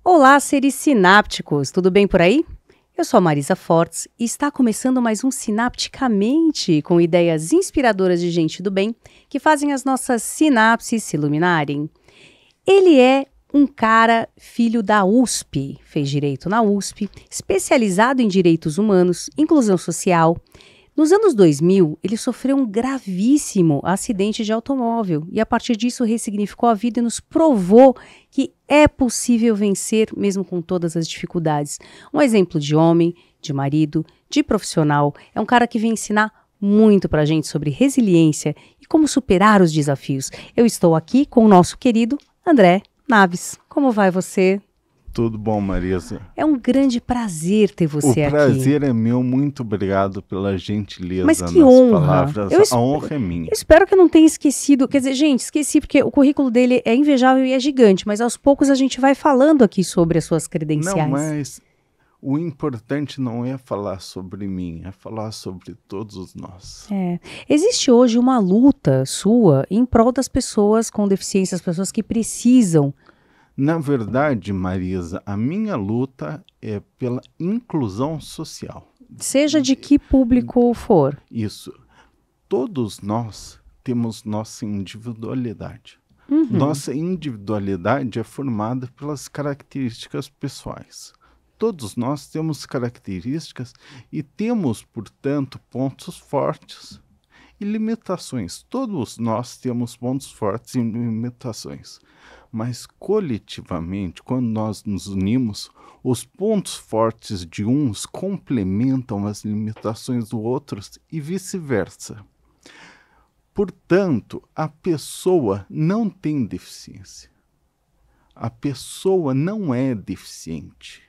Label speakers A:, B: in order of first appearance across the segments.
A: Olá, seres sinápticos, tudo bem por aí? Eu sou a Marisa Fortes e está começando mais um Sinapticamente, com ideias inspiradoras de gente do bem que fazem as nossas sinapses se iluminarem. Ele é um cara filho da USP, fez direito na USP, especializado em direitos humanos, inclusão social. Nos anos 2000, ele sofreu um gravíssimo acidente de automóvel e a partir disso ressignificou a vida e nos provou que é possível vencer mesmo com todas as dificuldades. Um exemplo de homem, de marido, de profissional, é um cara que vem ensinar muito pra gente sobre resiliência e como superar os desafios. Eu estou aqui com o nosso querido André Naves. Como vai você?
B: Tudo bom, Marisa?
A: É um grande prazer ter você aqui.
B: O prazer é meu, muito obrigado pela gentileza.
A: Mas que
B: nas
A: honra!
B: Palavras. A honra é minha.
A: Eu espero que eu não tenha esquecido, quer dizer, gente, esqueci porque o currículo dele é invejável e é gigante, mas aos poucos a gente vai falando aqui sobre as suas credenciais.
B: Não, mas o importante não é falar sobre mim, é falar sobre todos nós.
A: Existe hoje uma luta sua em prol das pessoas com deficiência, as pessoas que precisam.
B: Na verdade, Marisa, a minha luta é pela inclusão social.
A: Seja de que público for.
B: Isso. Todos nós temos nossa individualidade.
A: Uhum.
B: Nossa individualidade é formada pelas características pessoais. Todos nós temos características e temos, portanto, pontos fortes e limitações. Todos nós temos pontos fortes e limitações. Mas, coletivamente, quando nós nos unimos, os pontos fortes de uns complementam as limitações do outros e vice-versa. Portanto, a pessoa não tem deficiência. A pessoa não é deficiente.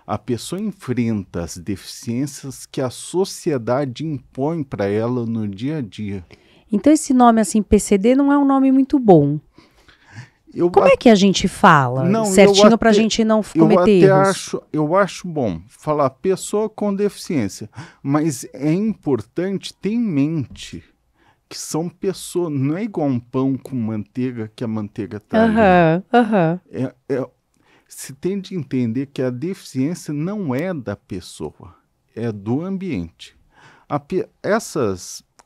B: A pessoa enfrenta as deficiências que a sociedade impõe para ela no dia a dia.
A: Então esse nome assim, PCD, não é um nome muito bom. Como é que a gente fala certinho para a gente não cometer erros?
B: Eu acho bom falar pessoa com deficiência, mas é importante ter em mente que são pessoas, não é igual um pão com manteiga, que a manteiga está ali. Se tem de entender que a deficiência não é da pessoa, é do ambiente.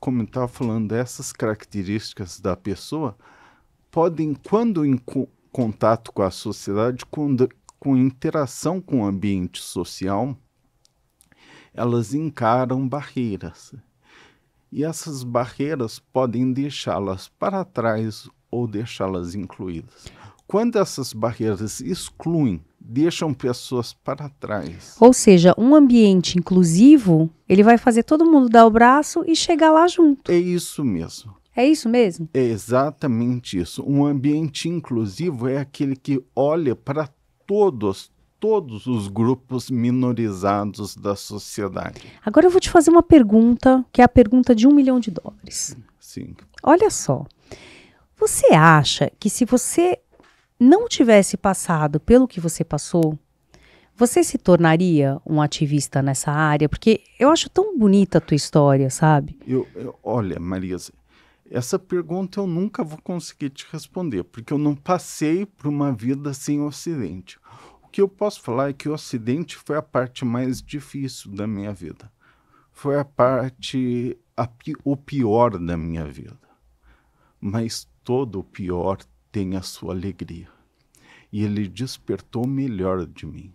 B: Como eu estava falando, essas características da pessoa podem, quando em contato com a sociedade, com interação com o ambiente social, elas encaram barreiras. E essas barreiras podem deixá-las para trás ou deixá-las incluídas. Quando essas barreiras excluem, deixam pessoas para trás.
A: Ou seja, um ambiente inclusivo, ele vai fazer todo mundo dar o braço e chegar lá junto.
B: É isso mesmo.
A: É isso mesmo?
B: É exatamente isso. Um ambiente inclusivo é aquele que olha para todos os grupos minorizados da sociedade.
A: Agora eu vou te fazer uma pergunta, que é a pergunta de $1 milhão.
B: Sim.
A: Olha só, você acha que se você não tivesse passado pelo que você passou, você se tornaria um ativista nessa área? Porque eu acho tão bonita a tua história, sabe?
B: Olha, Marisa, essa pergunta eu nunca vou conseguir te responder, porque eu não passei por uma vida sem o acidente. O que eu posso falar é que o acidente foi a parte mais difícil da minha vida. Foi o pior da minha vida. Mas todo o pior tem a sua alegria. E ele despertou o melhor de mim.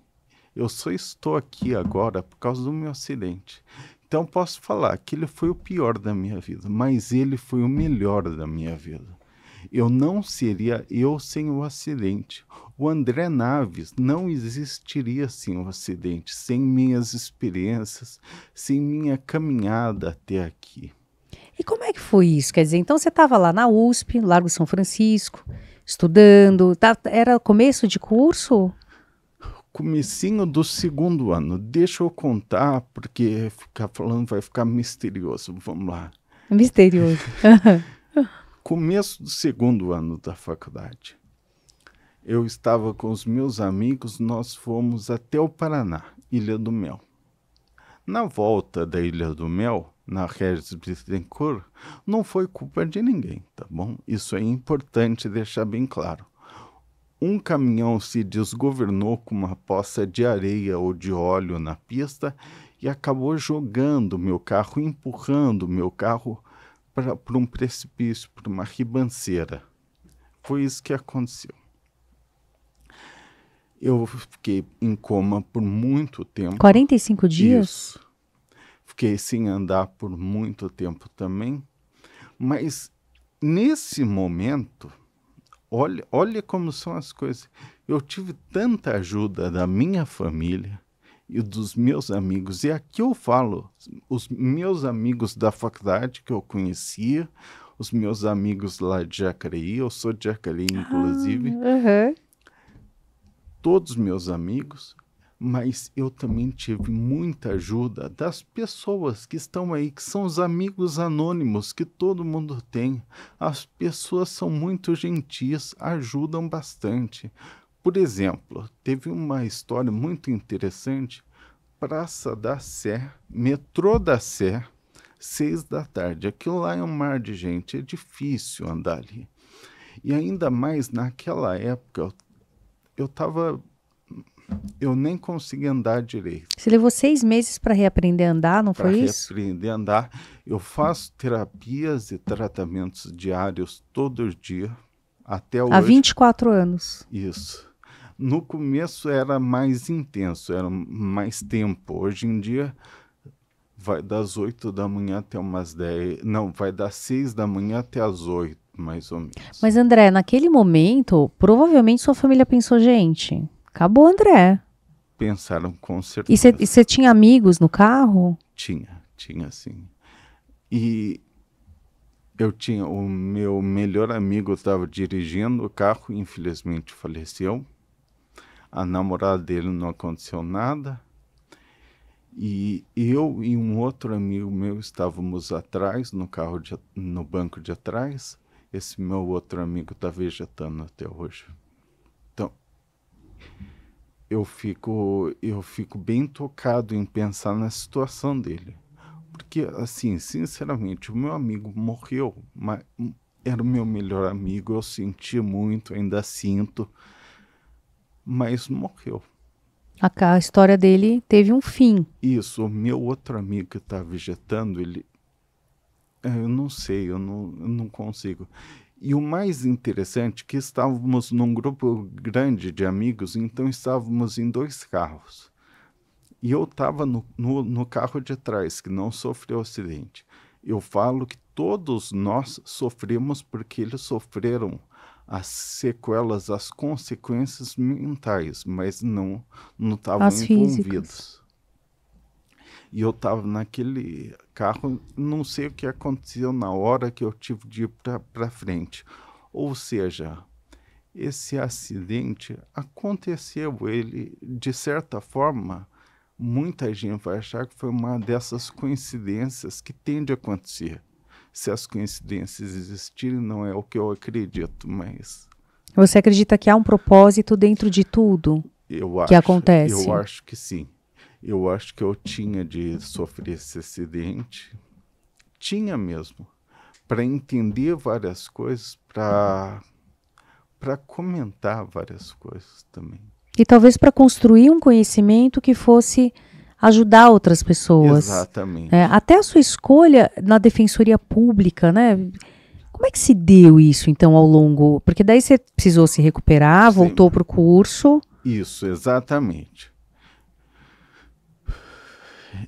B: Eu só estou aqui agora por causa do meu acidente. Então posso falar que ele foi o pior da minha vida, mas ele foi o melhor da minha vida. Eu não seria eu sem o acidente. O André Naves não existiria sem o acidente, sem minhas experiências, sem minha caminhada até aqui.
A: E como é que foi isso? Quer dizer, então você estava lá na USP, Largo São Francisco, estudando, era começo de curso?
B: Comecinho do segundo ano. Deixa eu contar, porque ficar falando vai ficar misterioso. Vamos lá.
A: Misterioso.
B: Começo do segundo ano da faculdade. Eu estava com os meus amigos, nós fomos até o Paraná, Ilha do Mel. Na volta da Ilha do Mel, na Regis Bittencourt, não foi culpa de ninguém, tá bom? Isso é importante deixar bem claro. um caminhão se desgovernou com uma poça de areia ou de óleo na pista e acabou jogando meu carro, empurrando meu carro para um precipício, para uma ribanceira. Foi isso que aconteceu. Eu fiquei em coma por muito tempo.
A: 45 dias?
B: Isso. Fiquei sem andar por muito tempo também. Mas nesse momento, olha como são as coisas. Eu tive tanta ajuda da minha família e dos meus amigos. E aqui eu falo, os meus amigos da faculdade que eu conhecia, os meus amigos lá de Jacareí, eu sou de Jacareí, inclusive. Todos meus amigos, mas eu também tive muita ajuda das pessoas que estão aí, que são os amigos anônimos que todo mundo tem. As pessoas são muito gentis, ajudam bastante. Por exemplo, teve uma história muito interessante, Praça da Sé, metrô da Sé, 6 da tarde. Aquilo lá é um mar de gente, é difícil andar ali. E ainda mais naquela época, eu nem conseguia andar direito.
A: Você levou 6 meses para reaprender a andar, não foi isso?
B: Para reaprender a andar. Eu faço terapias e tratamentos diários todo dia, até hoje.
A: Há 24 anos.
B: Isso. No começo era mais intenso, era mais tempo. Hoje em dia vai das 8 da manhã até umas 10. Não, vai das 6 da manhã até as 8, mais ou menos.
A: Mas André, naquele momento, provavelmente sua família pensou, gente, acabou André.
B: Pensaram com certeza.
A: E você tinha amigos no carro?
B: Tinha sim. E eu tinha, o meu melhor amigo estava dirigindo o carro, infelizmente faleceu. A namorada dele não aconteceu nada. E eu e um outro amigo meu estávamos atrás, no banco de atrás. Esse meu outro amigo está vegetando até hoje. Então, eu fico bem tocado em pensar na situação dele. Porque, assim, sinceramente, o meu amigo morreu, mas era o meu melhor amigo, eu senti muito, ainda sinto, mas morreu.
A: A história dele teve um fim.
B: Isso, o meu outro amigo que está vegetando, eu não sei, eu não consigo. E o mais interessante é que estávamos num grupo grande de amigos, então estávamos em 2 carros. E eu estava no carro de trás, que não sofreu acidente. Eu falo que todos nós sofremos porque eles sofreram as sequelas, as consequências mentais, mas não estavam envolvidos.
A: Físicas.
B: E eu estava naquele carro, não sei o que aconteceu na hora que eu tive de ir para frente. Ou seja, esse acidente aconteceu, ele, de certa forma, muita gente vai achar que foi uma dessas coincidências que tende a acontecer. Se as coincidências existirem, não é o que eu acredito, mas...
A: Você acredita que há um propósito dentro de tudo que acontece?
B: Eu acho que sim. Eu acho que eu tinha de sofrer esse acidente. Tinha mesmo. Para entender várias coisas, para comentar várias coisas também.
A: E talvez para construir um conhecimento que fosse ajudar outras pessoas.
B: Exatamente.
A: Até a sua escolha na Defensoria Pública, né? Como é que se deu isso, então, ao longo... Porque daí você precisou se recuperar,
B: Sim.
A: voltou para o curso.
B: Isso, exatamente.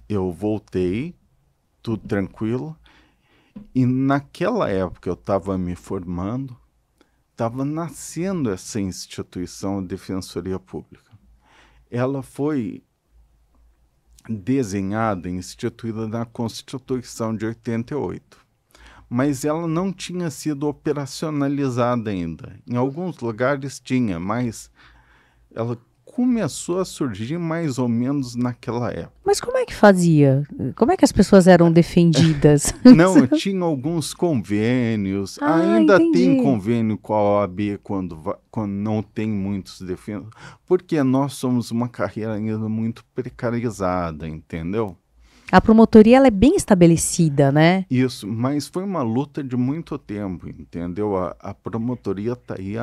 B: Eu voltei, tudo tranquilo. E naquela época eu estava me formando, estava nascendo essa instituição, a Defensoria Pública. Ela foi desenhada, instituída na Constituição de 88. Mas ela não tinha sido operacionalizada ainda. Em alguns lugares tinha, mas ela começou a surgir mais ou menos naquela época.
A: Mas como é que fazia? Como é que as pessoas eram defendidas?
B: Não, tinha alguns convênios. Ainda
A: entendi.
B: tem convênio com a OAB quando não tem muitos defensores. Porque nós somos uma carreira ainda muito precarizada, entendeu?
A: A promotoria, ela é bem estabelecida, né?
B: Isso, mas foi uma luta de muito tempo, entendeu? A promotoria está aí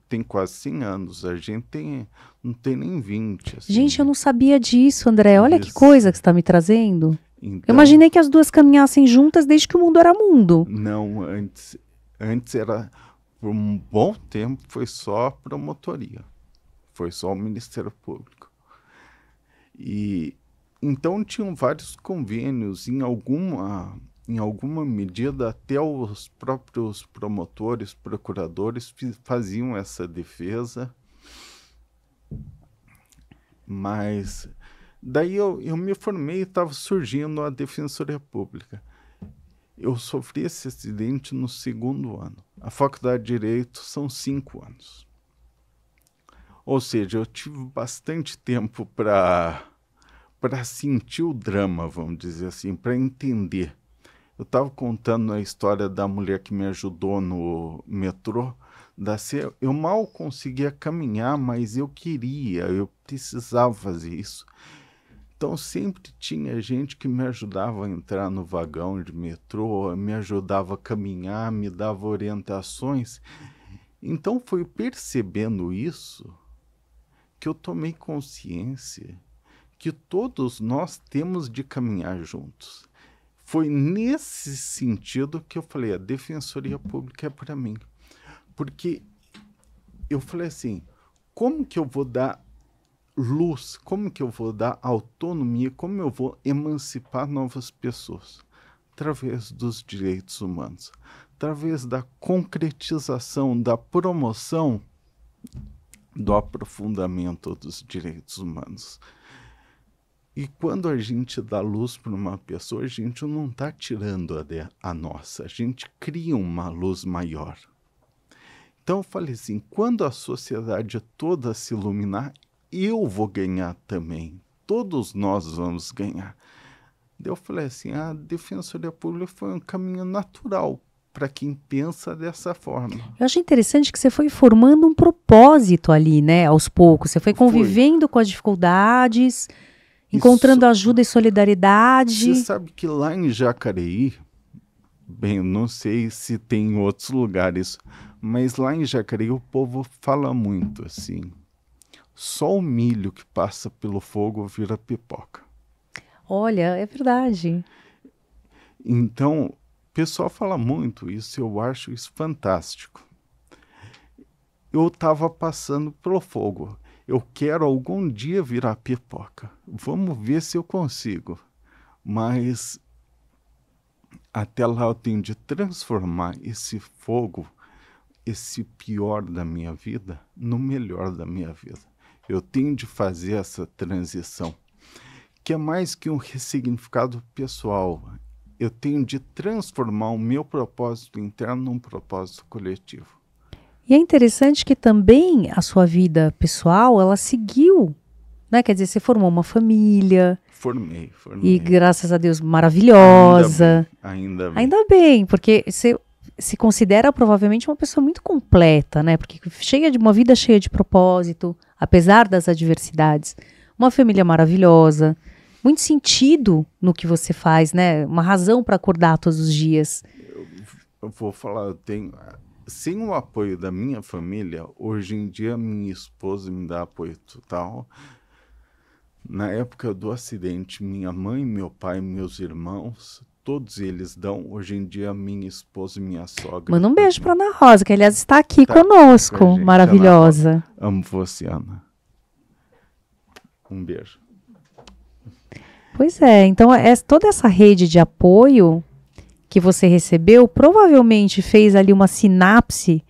B: tem quase 100 anos, a gente não tem nem 20, assim.
A: Gente, eu não sabia disso, André. Olha que
B: Isso.
A: coisa que você está me trazendo.
B: Então,
A: Eu imaginei que as duas caminhassem juntas desde que o mundo era mundo.
B: não, antes era, por um bom tempo, foi só a promotoria, foi só o Ministério Público. E então tinham vários convênios, em alguma medida até os próprios promotores, procuradores faziam essa defesa, mas daí eu me formei e estava surgindo a Defensoria Pública. Eu sofri esse acidente no 2º ano. A Faculdade de Direito são 5 anos. Ou seja, eu tive bastante tempo para sentir o drama, vamos dizer assim, para entender. Eu estava contando a história da mulher que me ajudou no metrô. Eu mal conseguia caminhar, mas eu precisava fazer isso. Então sempre tinha gente que me ajudava a entrar no vagão de metrô, me ajudava a caminhar, me dava orientações. Então foi percebendo isso que eu tomei consciência que todos nós temos de caminhar juntos. Foi nesse sentido que eu falei, a Defensoria Pública é para mim. Porque eu falei assim, como que eu vou dar luz, como que eu vou dar autonomia, como eu vou emancipar novas pessoas? Através dos direitos humanos, através da concretização, da promoção, do aprofundamento dos direitos humanos. E quando a gente dá luz para uma pessoa, a gente não está tirando a nossa, a gente cria uma luz maior. Então eu falei assim, quando a sociedade toda se iluminar, eu vou ganhar também. Todos nós vamos ganhar. Daí eu falei assim, a Defensoria Pública foi um caminho natural para quem pensa dessa forma.
A: Eu achei interessante que você foi formando um propósito ali, né? Aos poucos. Você foi convivendo com as dificuldades, encontrando ajuda e solidariedade.
B: Você sabe que lá em Jacareí, bem, eu não sei se tem em outros lugares, mas lá em Jacareí o povo fala muito assim, só o milho que passa pelo fogo vira pipoca.
A: Olha, é verdade.
B: Então, o pessoal fala muito isso, eu acho isso fantástico. Eu estava passando pelo fogo. Eu quero algum dia virar pipoca. Vamos ver se eu consigo. Mas até lá eu tenho de transformar esse fogo, esse pior da minha vida, no melhor da minha vida. Eu tenho de fazer essa transição, que é mais que um ressignificado pessoal. Eu tenho de transformar o meu propósito interno num propósito coletivo.
A: E é interessante que também a sua vida pessoal, ela seguiu, né? Quer dizer, você formou uma família.
B: Formei.
A: E graças a Deus, maravilhosa.
B: Ainda bem.
A: Ainda bem, porque você se considera provavelmente uma pessoa muito completa, né? Porque uma vida cheia de propósito, apesar das adversidades. Uma família maravilhosa, muito sentido no que você faz, né? Uma razão para acordar todos os dias.
B: Eu vou falar, sem o apoio da minha família, hoje em dia minha esposa me dá apoio total. Na época do acidente, minha mãe, meu pai, meus irmãos, todos eles dão. Hoje em dia, minha esposa e minha sogra.
A: Manda um beijo para Ana Rosa, que aliás está aqui conosco,
B: gente,
A: maravilhosa.
B: Amo você, Ana. Um beijo.
A: Pois é, então toda essa rede de apoio que você recebeu, provavelmente fez ali uma sinapse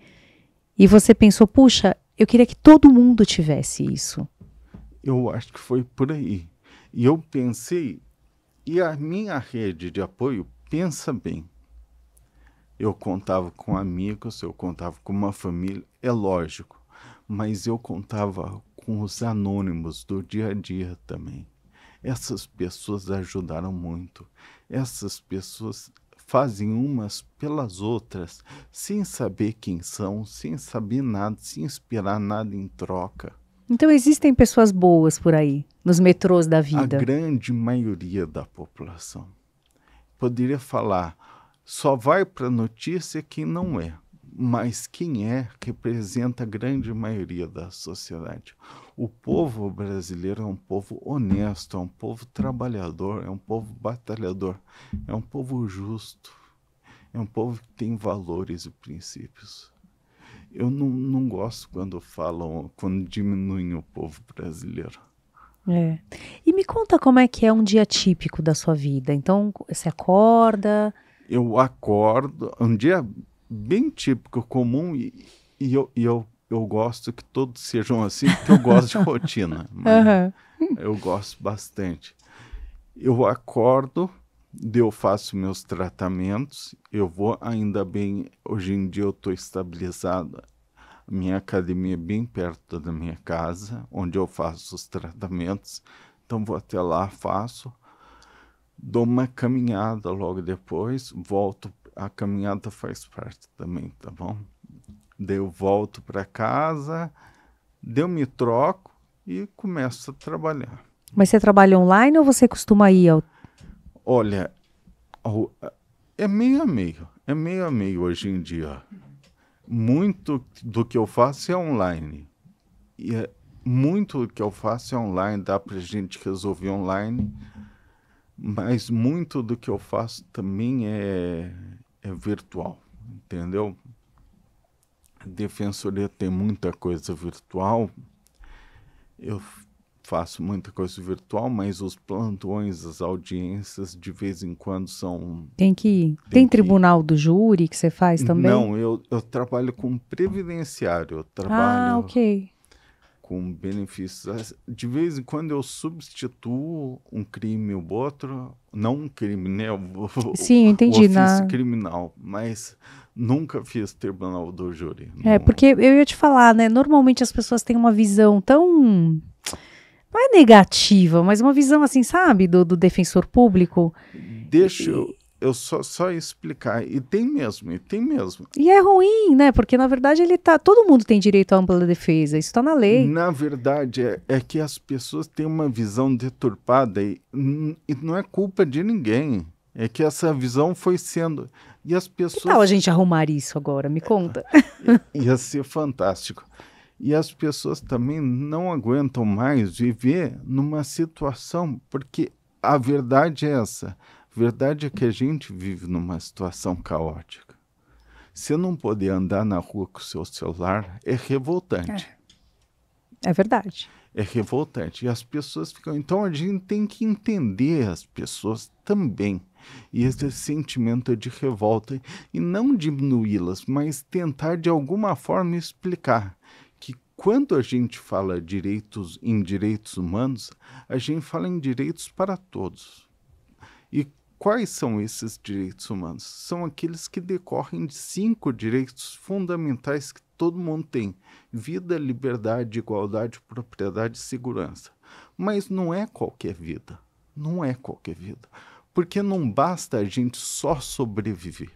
A: e você pensou, puxa, eu queria que todo mundo tivesse isso.
B: Eu acho que foi por aí. E eu pensei, e a minha rede de apoio, pensa bem. Eu contava com amigos, eu contava com uma família, é lógico, mas eu contava com os anônimos do dia a dia também. Essas pessoas ajudaram muito. Essas pessoas fazem umas pelas outras, sem saber quem são, sem saber nada, sem esperar nada em troca.
A: Então existem pessoas boas por aí, nos metrôs da
B: A
A: vida.
B: grande maioria da população. Poderia falar, só vai para a notícia quem não é. Mas quem é representa a grande maioria da sociedade. O povo brasileiro é um povo honesto, é um povo trabalhador, é um povo batalhador, é um povo justo, é um povo que tem valores e princípios. Eu não gosto quando falam, quando diminuem o povo brasileiro.
A: É. E me conta como é que é um dia típico da sua vida. Então, você acorda...
B: Eu acordo, um dia bem típico, comum, e eu gosto que todos sejam assim, porque eu gosto de rotina, mas
A: Aham.
B: eu gosto bastante. Eu acordo, eu faço meus tratamentos, eu vou, ainda bem, hoje em dia eu estou estabilizado, a minha academia é bem perto da minha casa, onde eu faço os tratamentos, então vou até lá, faço, dou uma caminhada logo depois, volto. A caminhada faz parte também, tá bom? Daí eu volto para casa, daí eu me troco e começo a trabalhar.
A: Mas você trabalha online ou você costuma ir ao...
B: Olha, é meio a meio. É meio a meio hoje em dia. Muito do que eu faço é online. E muito do que eu faço é online, dá para a gente resolver online. Mas muito do que eu faço também é virtual, entendeu? A defensoria tem muita coisa virtual, eu faço muita coisa virtual, mas os plantões, as audiências, de vez em quando são...
A: Tem que ir.
B: Tem
A: Tem
B: que ir.
A: tribunal do júri que você faz também?
B: Não, eu trabalho com previdenciário, eu
A: Ah,
B: trabalho
A: ok.
B: com benefícios. De vez em quando eu substituo um crime ou outro, não um crime, né?
A: Sim, eu
B: O
A: entendi.
B: ofício criminal, mas nunca fiz tribunal do júri.
A: É,
B: Não,
A: porque eu ia te falar, né? Normalmente as pessoas têm uma visão tão... Não é negativa, mas uma visão assim, sabe? Do defensor público.
B: deixa eu só explicar. E tem mesmo, e tem mesmo.
A: E é ruim, né? Porque na verdade ele tá... Todo mundo tem direito à ampla defesa. Isso tá na lei.
B: Na verdade, é que as pessoas têm uma visão deturpada e não é culpa de ninguém. É que essa visão foi sendo... E as
A: Que
B: pessoas...
A: tal a gente arrumar isso agora? Me conta.
B: Ia ser fantástico. E as pessoas também não aguentam mais viver numa situação, porque a verdade é essa. A verdade é que a gente vive numa situação caótica. Você não poder andar na rua com o seu celular é revoltante.
A: É verdade.
B: É revoltante. E as pessoas ficam... Então a gente tem que entender as pessoas também. E esse sentimento de revolta. E não diminuí-las, mas tentar de alguma forma explicar que quando a gente fala em direitos humanos, a gente fala em direitos para todos. E quais são esses direitos humanos? São aqueles que decorrem de 5 direitos fundamentais que todo mundo tem: vida, liberdade, igualdade, propriedade e segurança. Mas não é qualquer vida. Não é qualquer vida. Porque não basta a gente só sobreviver.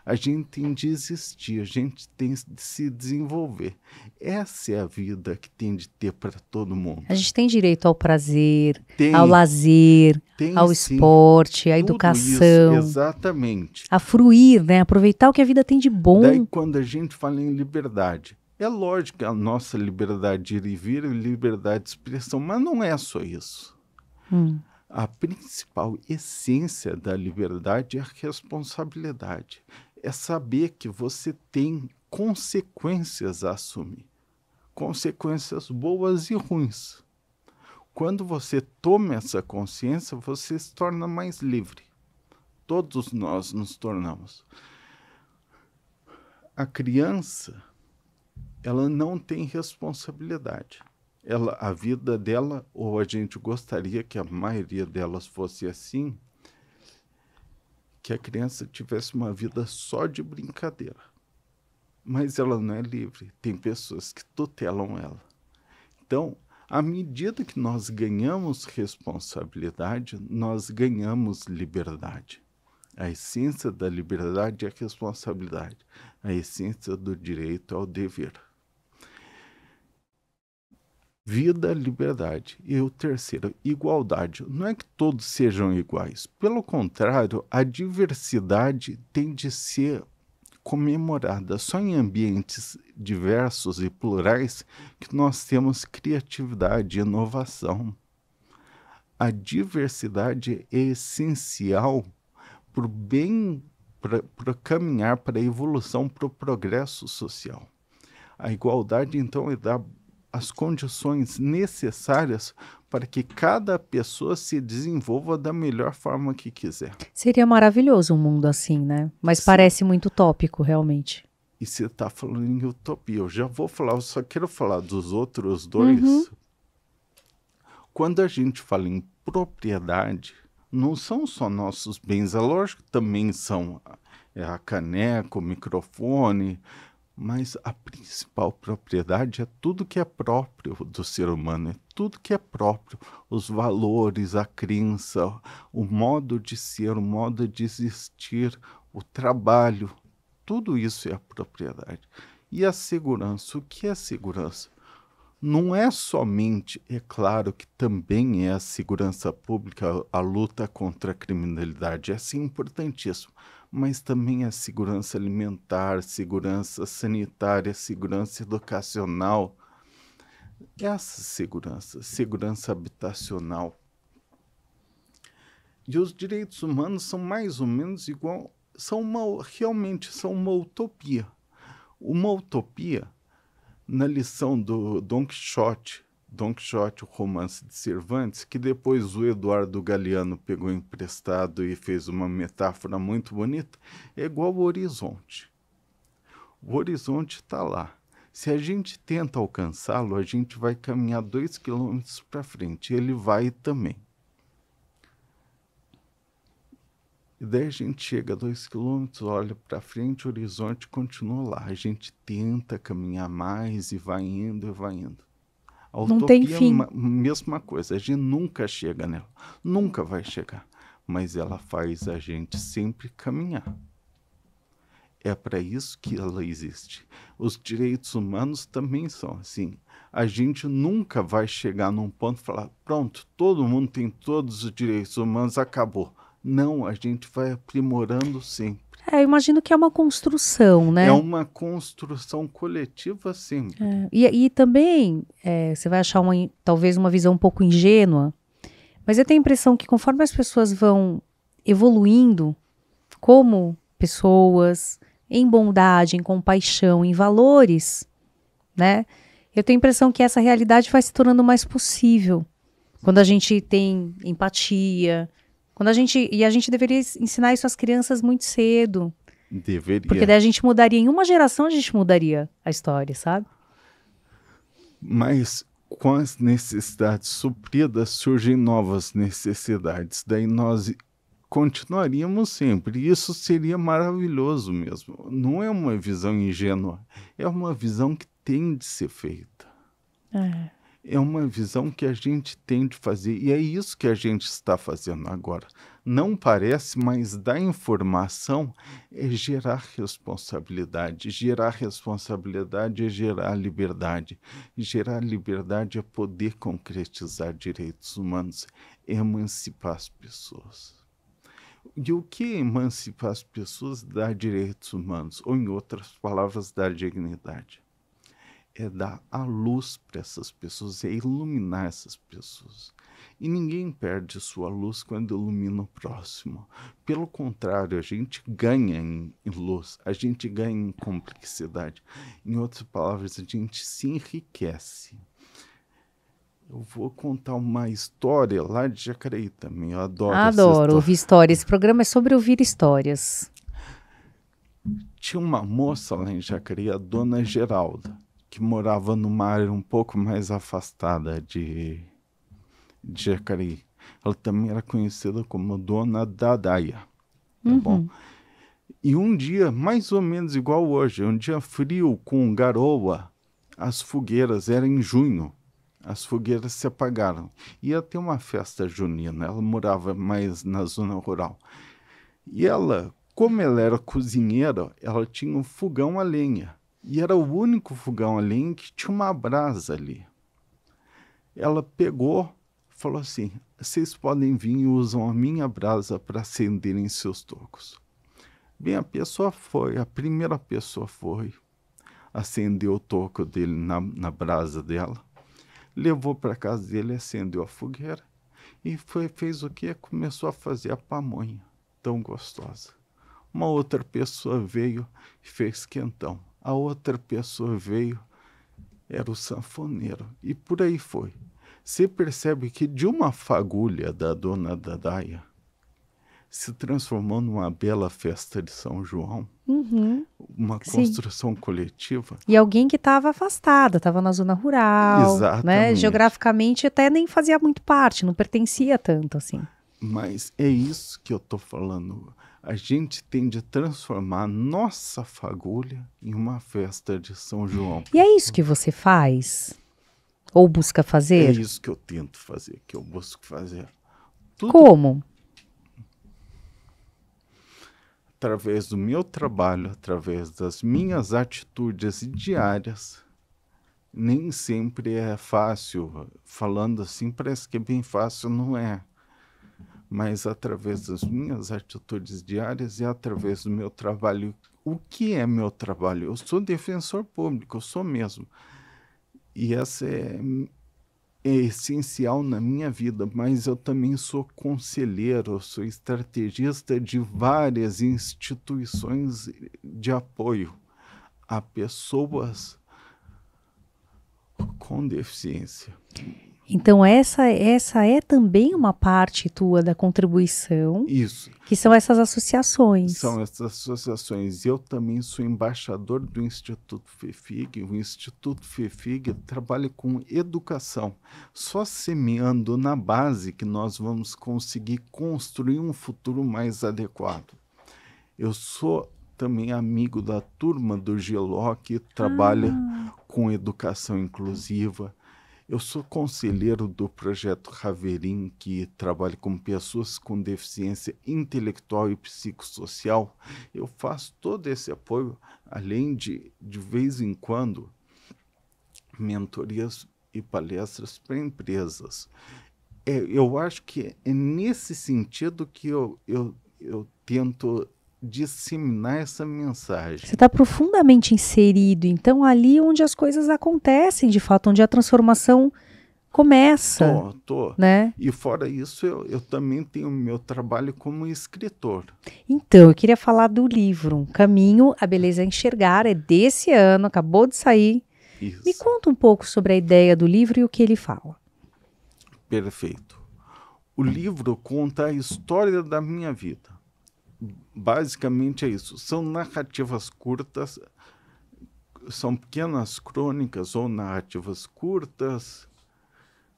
B: A gente tem de existir, a gente tem de se desenvolver. Essa é a vida que tem de ter para todo mundo.
A: A gente tem direito ao prazer,
B: Tem,
A: ao lazer,
B: tem
A: ao
B: sim,
A: esporte, à
B: tudo
A: educação,
B: isso, exatamente.
A: a fruir, né? Aproveitar o que a vida tem de bom.
B: Daí, quando a gente fala em liberdade, é lógico que a nossa liberdade de ir e vir é liberdade de expressão, mas não é só isso. A principal essência da liberdade é a responsabilidade. É saber que você tem consequências a assumir. Consequências boas e ruins. Quando você toma essa consciência, você se torna mais livre. Todos nós nos tornamos. A criança, ela não tem responsabilidade. A vida dela, ou a gente gostaria que a maioria delas fosse assim, que a criança tivesse uma vida só de brincadeira. Mas ela não é livre. Tem pessoas que tutelam ela. Então, à medida que nós ganhamos responsabilidade, nós ganhamos liberdade. A essência da liberdade é a responsabilidade. A essência do direito é o dever. Vida, liberdade. E o terceiro, igualdade. Não é que todos sejam iguais. Pelo contrário, a diversidade tem de ser comemorada. Só em ambientes diversos e plurais que nós temos criatividade e inovação. A diversidade é essencial para o bem, para caminhar para a evolução, para o progresso social. A igualdade, então, é dar as condições necessárias para que cada pessoa se desenvolva da melhor forma que quiser.
A: Seria maravilhoso um mundo assim, né? Mas
B: Sim.
A: parece muito utópico, realmente.
B: E você está falando em utopia. Eu já vou falar, eu só quero falar dos outros dois. Quando a gente fala em propriedade, não são só nossos bens. É lógico que também são a caneca, o microfone, mas a principal propriedade é tudo que é próprio do ser humano, é tudo que é próprio, os valores, a crença, o modo de ser, o modo de existir, o trabalho, tudo isso é a propriedade. E a segurança, o que é segurança? Não é somente, é claro que também é a segurança pública, a luta contra a criminalidade, é sim importantíssimo, mas também a segurança alimentar, segurança sanitária, segurança educacional, essa segurança, segurança habitacional. E os direitos humanos são mais ou menos igual, realmente são uma utopia. Uma utopia na lição do Dom Quixote, o romance de Cervantes, que depois o Eduardo Galeano pegou emprestado e fez uma metáfora muito bonita, é igual ao horizonte. O horizonte está lá. Se a gente tenta alcançá-lo, a gente vai caminhar 2 quilômetros para frente. Ele vai também. E daí a gente chega a 2 quilômetros, olha para frente, o horizonte continua lá. A gente tenta caminhar mais e vai indo e vai indo. A
A: Não tem
B: utopia é
A: fim.
B: a mesma coisa, a gente nunca chega nela, nunca vai chegar, mas ela faz a gente sempre caminhar. É para isso que ela existe. Os direitos humanos também são assim. A gente nunca vai chegar num ponto e falar, pronto, todo mundo tem todos os direitos humanos, acabou. Não, a gente vai aprimorando sempre.
A: Eu imagino que é uma construção, né?
B: É uma construção coletiva sempre.
A: E também, você vai achar talvez uma visão um pouco ingênua, mas eu tenho a impressão que conforme as pessoas vão evoluindo como pessoas, em bondade, em compaixão, em valores, né? Eu tenho a impressão que essa realidade vai se tornando mais possível. Quando a gente tem empatia, e a gente deveria ensinar isso às crianças muito cedo.
B: Deveria.
A: Porque daí a gente mudaria, em uma geração a gente mudaria a história, sabe?
B: Mas com as necessidades supridas, surgem novas necessidades. Daí nós continuaríamos sempre. Isso seria maravilhoso mesmo. Não é uma visão ingênua, é uma visão que tem de ser feita. É uma visão que a gente tem de fazer, e é isso que a gente está fazendo agora. Não parece, mas dar informação é gerar responsabilidade. Gerar responsabilidade é gerar liberdade. Gerar liberdade é poder concretizar direitos humanos, é emancipar as pessoas. E o que é emancipar as pessoas? Dar direitos humanos, ou em outras palavras, dar dignidade. É dar a luz para essas pessoas, é iluminar essas pessoas. E ninguém perde sua luz quando ilumina o próximo. Pelo contrário, a gente ganha em luz, a gente ganha em complexidade. Em outras palavras, a gente se enriquece. Eu vou contar uma história lá de Jacareí também, eu adoro essa história.
A: Adoro ouvir histórias. Esse programa é sobre ouvir histórias.
B: Tinha uma moça lá em Jacareí, a dona Geralda, que morava numa área um pouco mais afastada de Jacareí. Ela também era conhecida como Dona Dadaia, bom? E um dia, mais ou menos igual hoje, um dia frio com garoa, as fogueiras, era em junho, as fogueiras se apagaram. Ia ter uma festa junina, ela morava mais na zona rural. E ela, como ela era cozinheira, ela tinha um fogão a lenha. E era o único fogão a lenha que tinha uma brasa ali. ela pegou, falou assim, vocês podem vir e usam a minha brasa para acenderem seus tocos. Bem, a primeira pessoa foi, acendeu o toco dele na brasa dela, levou para casa dele, acendeu a fogueira e fez o quê? Começou a fazer a pamonha, tão gostosa. Uma outra pessoa veio e fez quentão. A outra pessoa veio, era o sanfoneiro. E por aí foi. Você percebe que de uma fagulha da dona Dadaia se transformou numa bela festa de São João. Uma construção coletiva.
A: E alguém que estava afastada, estava na zona rural,
B: Exatamente.
A: Né? Geograficamente até nem fazia muito parte, não pertencia tanto assim.
B: Mas é isso que eu estou falando. A gente tem de transformar nossa fagulha em uma festa de São João.
A: E é isso que você faz? Ou busca fazer?
B: É isso que eu tento fazer, que eu busco fazer. Tudo
A: Como?
B: através do meu trabalho, através das minhas atitudes diárias. Nem sempre é fácil. Falando assim, parece que é bem fácil, não é. Mas através das minhas atitudes diárias e através do meu trabalho. O que é meu trabalho? Eu sou defensor público, eu sou mesmo. E essa é essencial na minha vida, mas eu também sou conselheiro, sou estrategista de várias instituições de apoio a pessoas com deficiência.
A: Então essa é também uma parte tua da contribuição.
B: Isso.
A: Que são essas associações.
B: São essas associações. Eu também sou embaixador do Instituto FEFIG. O Instituto FEFIG trabalha com educação. Só semeando na base que nós vamos conseguir construir um futuro mais adequado. Eu sou também amigo da turma do GELO, que trabalha com educação inclusiva. Eu sou conselheiro do projeto Raverim, que trabalha com pessoas com deficiência intelectual e psicossocial. Eu faço todo esse apoio, além de vez em quando, mentorias e palestras para empresas. Eu acho que é nesse sentido que eu tento disseminar essa mensagem.
A: Você está profundamente inserido, então, ali onde as coisas acontecem, de fato, onde a transformação começa.
B: Tô.
A: Né?
B: E fora isso, eu também tenho meu trabalho como escritor.
A: Então, eu queria falar do livro Caminho, a Beleza a Enxergar, é desse ano, acabou de sair.
B: Isso.
A: Me conta um pouco sobre a ideia do livro e o que ele fala.
B: Perfeito. O livro conta a história da minha vida. Basicamente é isso. São narrativas curtas, são pequenas crônicas ou narrativas curtas,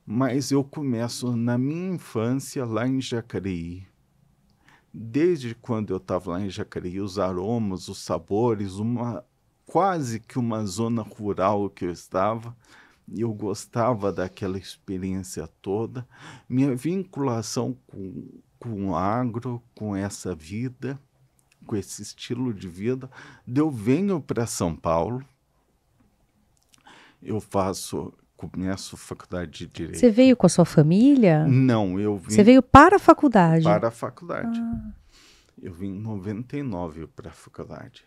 B: mas eu começo na minha infância lá em Jacareí. Desde quando eu estava lá em Jacareí, os aromas, os sabores, quase que uma zona rural que eu estava, e eu gostava daquela experiência toda. Minha vinculação com o agro, com essa vida, com esse estilo de vida. Eu venho para São Paulo, começo a faculdade de Direito.
A: Você veio com a sua família?
B: Não, eu vim...
A: Você veio para a faculdade?
B: Para a faculdade. Eu vim em 99 para a faculdade.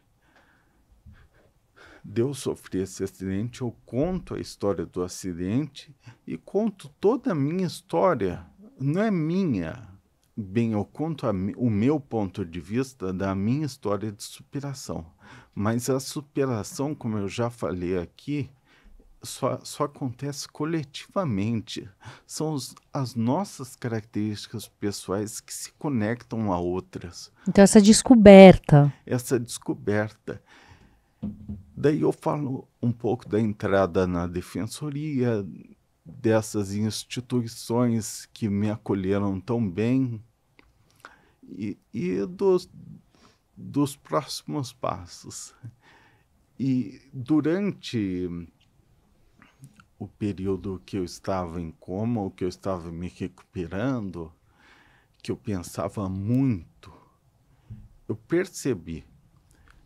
B: Eu sofri esse acidente, eu conto a história do acidente e conto toda a minha história. Não é minha. Bem, eu conto o meu ponto de vista da minha história de superação. Mas a superação, como eu já falei aqui, só acontece coletivamente. São as nossas características pessoais que se conectam a outras.
A: Então, essa descoberta.
B: Daí eu falo um pouco da entrada na defensoria, dessas instituições que me acolheram tão bem e dos próximos passos. E durante o período que eu estava em coma, ou que eu estava me recuperando, que eu pensava muito, eu percebi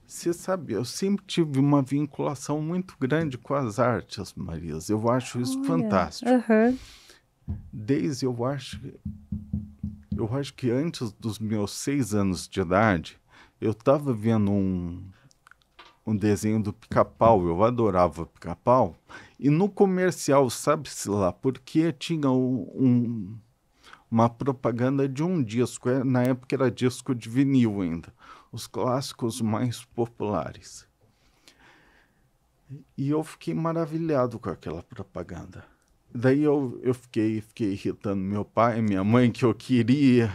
B: Você sabe, eu sempre tive uma vinculação muito grande com as artes, Marias. Eu acho isso
A: Olha,
B: fantástico.
A: aham.
B: Desde eu acho que antes dos meus 6 anos de idade, eu estava vendo um desenho do Pica-Pau. Eu adorava Pica-Pau. E no comercial, sabe-se lá, porque tinha uma propaganda de um disco. Na época era disco de vinil ainda. Os clássicos mais populares. E eu fiquei maravilhado com aquela propaganda. Daí eu fiquei irritando meu pai e minha mãe, que eu queria,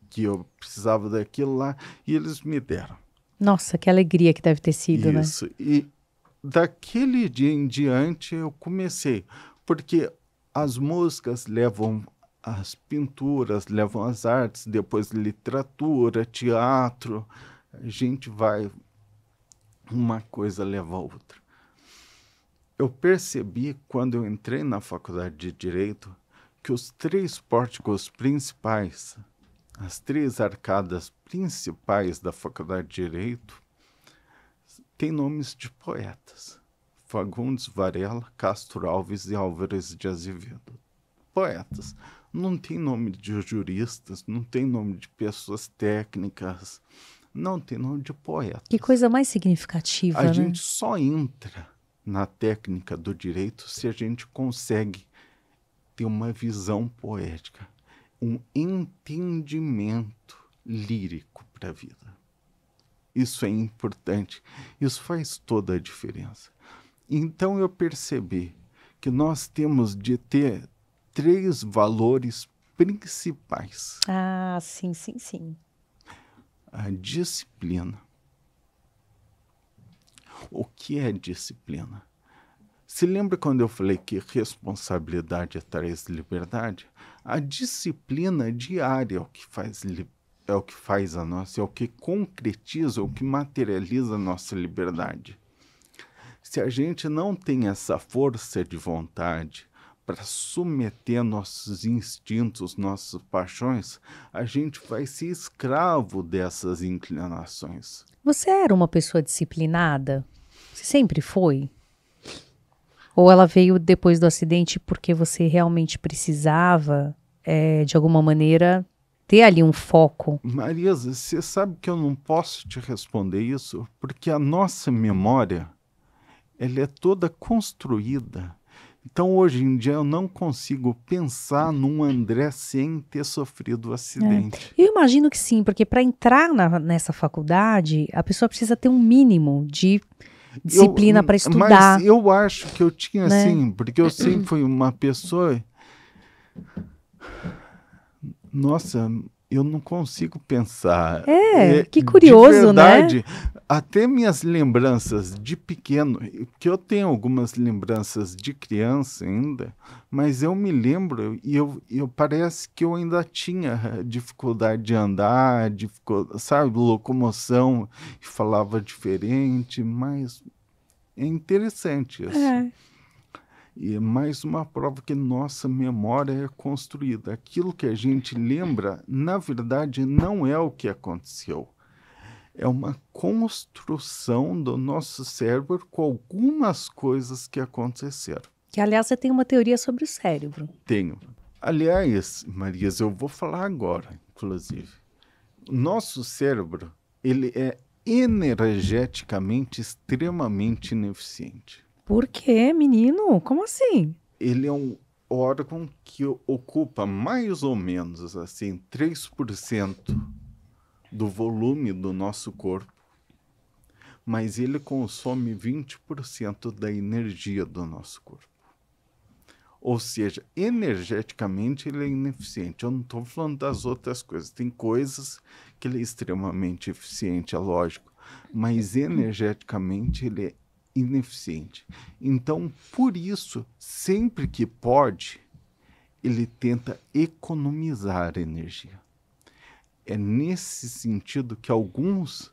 B: que eu precisava daquilo lá, e eles me deram.
A: Nossa, que alegria que deve ter sido, né?
B: Isso. E daquele dia em diante eu comecei, porque as músicas levam as pinturas, levam as artes, depois literatura, teatro, a gente vai, uma coisa leva a outra. Eu percebi, quando eu entrei na faculdade de Direito, que os 3 pórticos principais, as 3 arcadas principais da faculdade de Direito, têm nomes de poetas. Fagundes Varela, Castro Alves e Álvares de Azevedo. Poetas. Não tem nome de juristas, não tem nome de pessoas técnicas, não tem nome de poetas.
A: Que coisa mais significativa,
B: A
A: né?
B: gente só entra na técnica do direito se a gente consegue ter uma visão poética, um entendimento lírico para a vida. Isso é importante, isso faz toda a diferença. Então eu percebi que nós temos de ter 3 valores principais.
A: Ah, sim, sim, sim.
B: A disciplina. O que é disciplina? Se lembra quando eu falei que responsabilidade traz liberdade? A disciplina diária é o que faz a nossa, é o que concretiza, é o que materializa a nossa liberdade. Se a gente não tem essa força de vontade para submeter nossos instintos, nossas paixões, a gente vai ser escravo dessas inclinações.
A: Você era uma pessoa disciplinada? Você sempre foi? Ou ela veio depois do acidente porque você realmente precisava, de alguma maneira, ter ali um foco?
B: Marisa, você sabe que eu não posso te responder isso, porque a nossa memória, ela é toda construída. Então, hoje em dia, eu não consigo pensar num André sem ter sofrido o acidente.
A: Eu imagino que sim, porque para entrar nessa faculdade, a pessoa precisa ter um mínimo de disciplina para estudar.
B: Mas eu acho que eu tinha,
A: né?
B: sim, porque eu sempre fui uma pessoa... Nossa, eu não consigo pensar.
A: Que curioso,
B: de verdade,
A: né?
B: Até minhas lembranças de pequeno, que eu tenho algumas lembranças de criança ainda, mas eu me lembro e eu parece que eu ainda tinha dificuldade de andar, sabe, locomoção, falava diferente, mas é interessante isso. E é mais uma prova que nossa memória é construída. Aquilo que a gente lembra, na verdade, não é o que aconteceu. É uma construção do nosso cérebro com algumas coisas que aconteceram.
A: Que, aliás, você tem uma teoria sobre o cérebro.
B: Tenho. Aliás, Marias, eu vou falar agora, inclusive. Nosso cérebro, ele é energeticamente extremamente ineficiente.
A: Por quê, menino? Como assim?
B: Ele é um órgão que ocupa mais ou menos assim 3% do volume do nosso corpo, mas ele consome 20% da energia do nosso corpo. Ou seja, energeticamente ele é ineficiente. Eu não estou falando das outras coisas. Tem coisas que ele é extremamente eficiente, é lógico, mas energeticamente ele é ineficiente. Então, por isso, sempre que pode, ele tenta economizar energia. É nesse sentido que alguns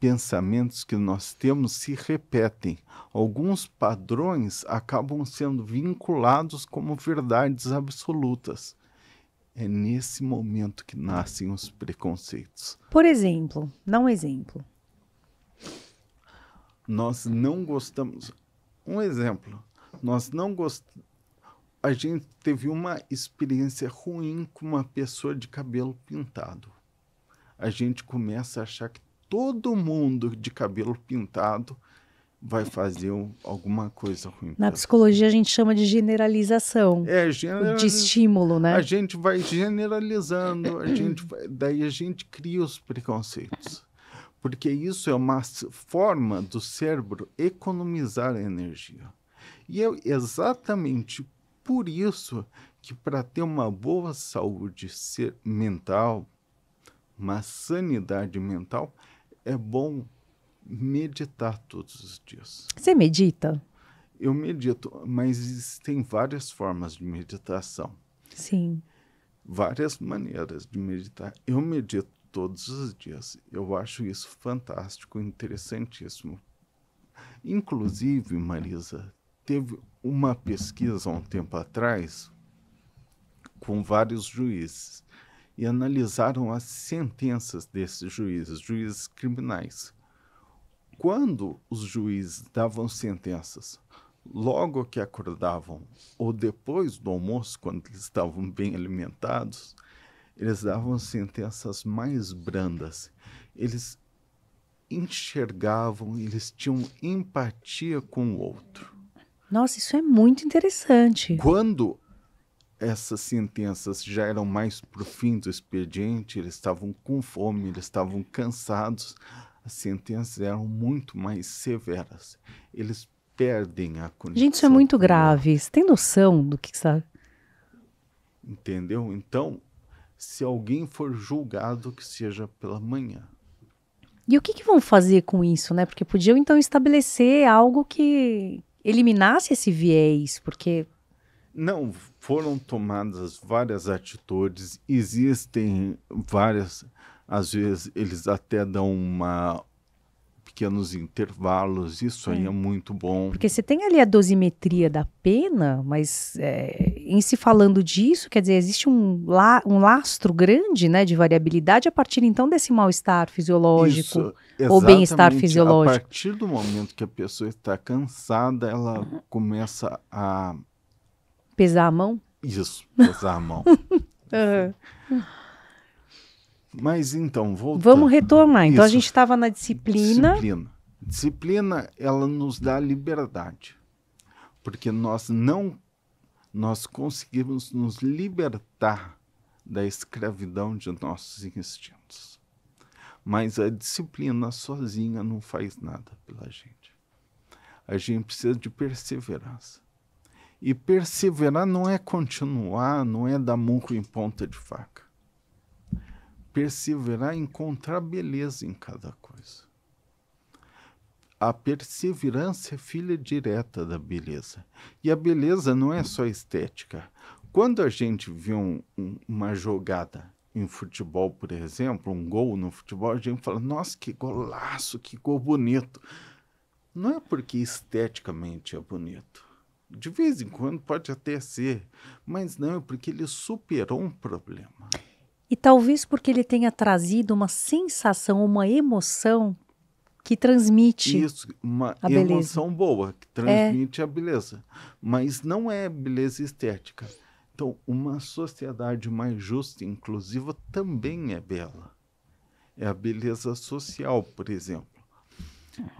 B: pensamentos que nós temos se repetem. Alguns padrões acabam sendo vinculados como verdades absolutas. É nesse momento que nascem os preconceitos.
A: Por exemplo, dá um exemplo.
B: Nós não gostamos. Um exemplo, nós não gostamos. A gente teve uma experiência ruim com uma pessoa de cabelo pintado. A gente começa a achar que todo mundo de cabelo pintado vai fazer alguma coisa ruim.
A: Na psicologia a gente chama de generalização. De estímulo, né?
B: A gente vai generalizando, daí a gente cria os preconceitos. Porque isso é uma forma do cérebro economizar energia. E é exatamente por isso que, para ter uma boa saúde mental, uma sanidade mental, é bom meditar todos os dias.
A: Você medita?
B: Eu medito, mas existem várias formas de meditação.
A: Sim.
B: Várias maneiras de meditar. Eu medito todos os dias. Eu acho isso fantástico, interessantíssimo. Inclusive, Marisa, teve uma pesquisa há um tempo atrás com vários juízes e analisaram as sentenças desses juízes criminais. Quando os juízes davam sentenças logo que acordavam ou depois do almoço, quando eles estavam bem alimentados, eles davam sentenças mais brandas. Eles enxergavam, eles tinham empatia com o outro.
A: Nossa, isso é muito interessante.
B: Quando essas sentenças já eram mais para o fim do expediente, eles estavam com fome, eles estavam cansados, as sentenças eram muito mais severas. Eles perdem a condição.
A: Gente, isso é muito grave. Você tem noção do que está...
B: Entendeu? Então, se alguém for julgado, que seja pela manhã.
A: E o que vão fazer com isso, né? Porque podiam, então, estabelecer algo que eliminasse esse viés, porque...
B: Não, foram tomadas várias atitudes, existem várias, às vezes eles até dão pequenos intervalos, isso aí é muito bom.
A: Porque você tem ali a dosimetria da pena, mas em se falando disso, quer dizer, existe um lastro grande, né, de variabilidade a partir então desse mal-estar fisiológico ou bem-estar fisiológico.
B: A partir do momento que a pessoa está cansada, ela começa a...
A: Pesar a mão?
B: Isso, pesar a mão. Mas então, voltando.
A: Vamos retomar. Então, a gente estava na disciplina.
B: Disciplina, ela nos dá liberdade. Porque nós conseguimos nos libertar da escravidão de nossos instintos. Mas a disciplina sozinha não faz nada pela gente. A gente precisa de perseverança. E perseverar não é continuar, não é dar murro em ponta de faca. Perseverar é encontrar beleza em cada coisa. A perseverança é filha direta da beleza. E a beleza não é só estética. Quando a gente vê uma jogada em futebol, por exemplo, um gol no futebol, a gente fala, nossa, que golaço, que gol bonito. Não é porque esteticamente é bonito. De vez em quando pode até ser, mas não, é porque ele superou um problema.
A: E talvez porque ele tenha trazido uma sensação, uma emoção que transmite
B: isso, uma
A: a beleza.
B: Emoção boa, que transmite a beleza. Mas não é beleza estética. Então, uma sociedade mais justa e inclusiva também é bela. É a beleza social, por exemplo.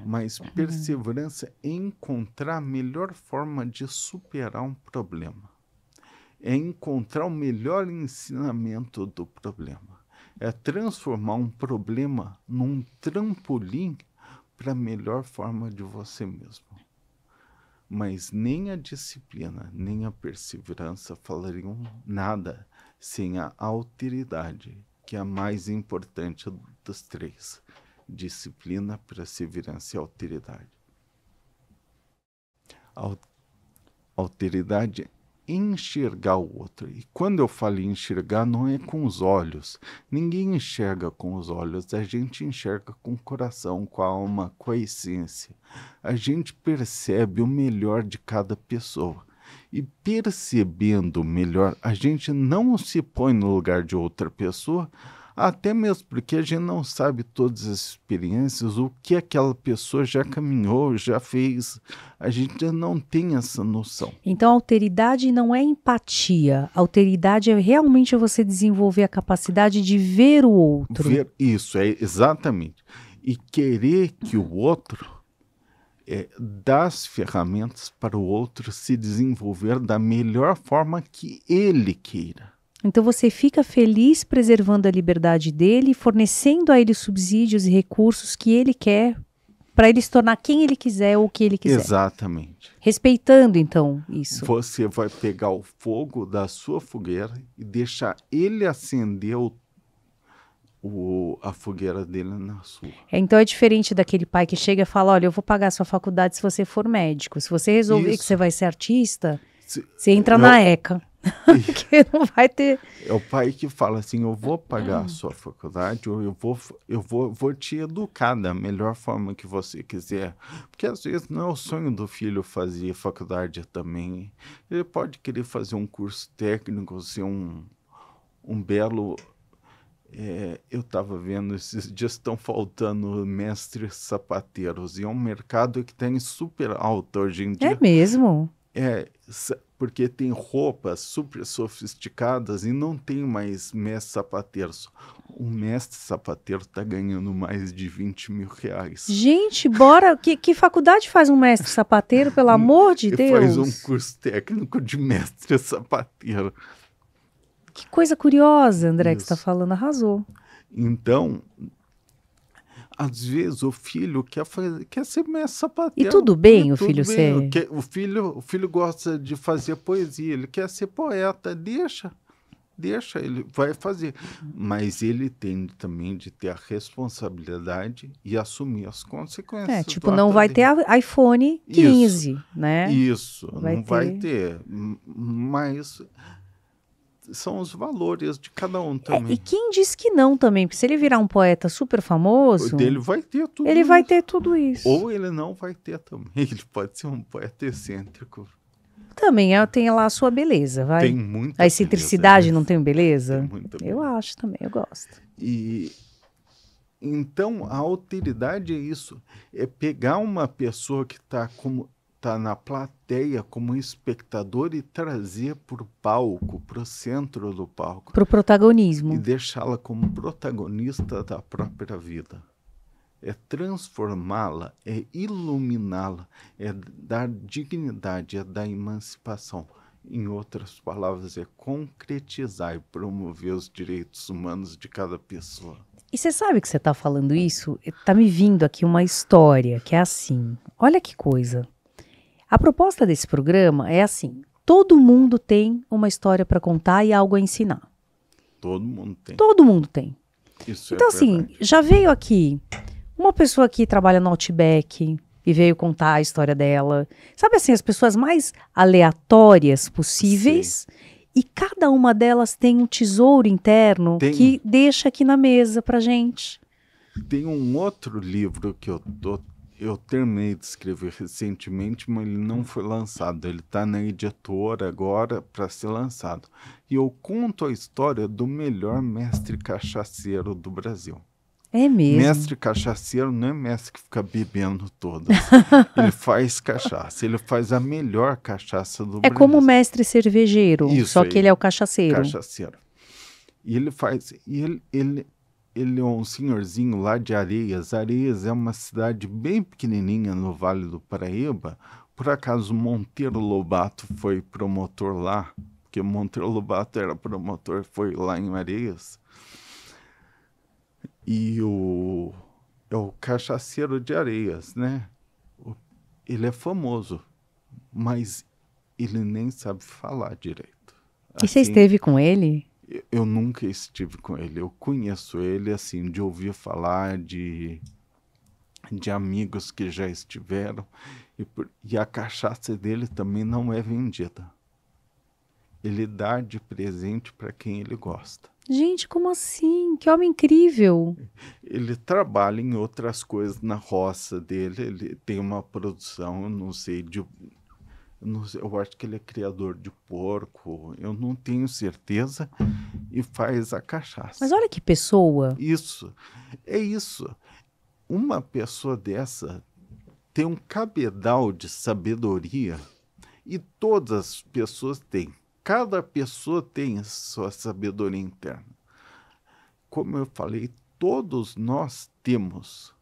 B: Mas perseverança é encontrar a melhor forma de superar um problema. É encontrar o melhor ensinamento do problema. É transformar um problema num trampolim para a melhor forma de você mesmo. Mas nem a disciplina, nem a perseverança falariam nada sem a alteridade, que é a mais importante dos três. Disciplina, perseverança e alteridade. Alteridade é enxergar o outro. E quando eu falo em enxergar, não é com os olhos. Ninguém enxerga com os olhos. A gente enxerga com o coração, com a alma, com a essência. A gente percebe o melhor de cada pessoa. E percebendo o melhor, a gente não se põe no lugar de outra pessoa Até mesmo porque a gente não sabe todas as experiências, o que aquela pessoa já caminhou, já fez. A gente não tem essa noção.
A: Então, alteridade não é empatia. Alteridade é realmente você desenvolver a capacidade de ver o outro.
B: Ver isso, é exatamente. E querer que o outro dá as ferramentas para o outro se desenvolver da melhor forma que ele queira.
A: Então você fica feliz preservando a liberdade dele, fornecendo a ele subsídios e recursos que ele quer para ele se tornar quem ele quiser ou o que ele quiser.
B: Exatamente.
A: Respeitando, então, isso.
B: Você vai pegar o fogo da sua fogueira e deixar ele acender a fogueira dele na sua.
A: Então é diferente daquele pai que chega e fala, olha, eu vou pagar a sua faculdade se você for médico. Se você resolver que você vai ser artista, você entra na ECA. Porque não vai ter...
B: É o pai que fala assim, eu vou pagar a sua faculdade, ou eu vou te educar da melhor forma que você quiser. Porque às vezes não é o sonho do filho fazer faculdade também. Ele pode querer fazer um curso técnico, ser um belo... eu estava vendo, esses dias estão faltando mestres sapateiros, e é um mercado que está em super alta hoje em dia.
A: É mesmo?
B: Porque tem roupas super sofisticadas e não tem mais mestre sapateiros. Um mestre sapateiro está ganhando mais de 20 mil reais.
A: Gente, bora! Que faculdade faz um mestre sapateiro, pelo amor de Deus?
B: Faz um curso técnico de mestre sapateiro.
A: Que coisa curiosa, André, que você está falando, arrasou.
B: Então, às vezes o filho quer ser mestre sapateiro.
A: E tudo bem o filho ser?
B: O filho gosta de fazer poesia, ele quer ser poeta, deixa, ele vai fazer. Mas ele tem também de ter a responsabilidade e assumir as consequências.
A: Tipo, não vai ter iPhone 15, isso, né?
B: Isso, não vai ter. Mas... são os valores de cada um também.
A: E quem diz que não também? Porque se ele virar um poeta super famoso...
B: ele vai ter tudo
A: isso. Vai ter tudo isso.
B: Ou ele não vai ter também. Ele pode ser um poeta excêntrico.
A: Também tem lá a sua beleza, vai.
B: Tem muita
A: a excentricidade não tem beleza?
B: Tem muita beleza.
A: Eu acho também, eu gosto.
B: Então, a alteridade é isso. É pegar uma pessoa que está na plateia como espectador e trazer para o palco, para o centro do palco.
A: Para o protagonismo.
B: E deixá-la como protagonista da própria vida. É transformá-la, é iluminá-la, é dar dignidade, é dar emancipação. Em outras palavras, é concretizar e promover os direitos humanos de cada pessoa.
A: E você sabe que você está falando isso? Está me vindo aqui uma história que é assim. Olha que coisa. A proposta desse programa é assim, todo mundo tem uma história para contar e algo a ensinar.
B: Todo mundo tem.
A: Todo mundo tem.
B: Isso
A: então,
B: é
A: assim,
B: verdade.
A: Já veio aqui uma pessoa que trabalha no Outback e veio contar a história dela. Sabe assim, as pessoas mais aleatórias possíveis. Sim. E cada uma delas tem um tesouro interno que deixa aqui na mesa pra gente.
B: Tem um outro livro que eu terminei de escrever recentemente, mas ele não foi lançado. Ele está na editora agora para ser lançado. E eu conto a história do melhor mestre cachaceiro do Brasil.
A: É mesmo?
B: Mestre cachaceiro não é mestre que fica bebendo todas. Ele faz cachaça. Ele faz a melhor cachaça do Brasil.
A: É como o mestre cervejeiro,
B: isso
A: só
B: aí,
A: que ele é o cachaceiro.
B: Cachaceiro. E ele faz... Ele é um senhorzinho lá de Areias. Areias é uma cidade bem pequenininha no Vale do Paraíba. Por acaso, Monteiro Lobato foi promotor lá, porque Monteiro Lobato era promotor, foi lá em Areias. E é o cachaceiro de Areias, né? Ele é famoso, mas ele nem sabe falar direito.
A: E você esteve com ele?
B: Eu nunca estive com ele. Eu conheço ele, assim, de ouvir falar, de amigos que já estiveram. E a cachaça dele também não é vendida. Ele dá de presente para quem ele gosta.
A: Gente, como assim? Que homem incrível!
B: Ele trabalha em outras coisas na roça dele. Ele tem uma produção, eu não sei, eu acho que ele é criador de porco, eu não tenho certeza. e faz a cachaça.
A: Mas olha que pessoa.
B: Isso, é isso. Uma pessoa dessa tem um cabedal de sabedoria e todas as pessoas têm. Cada pessoa tem a sua sabedoria interna. Como eu falei, todos nós temos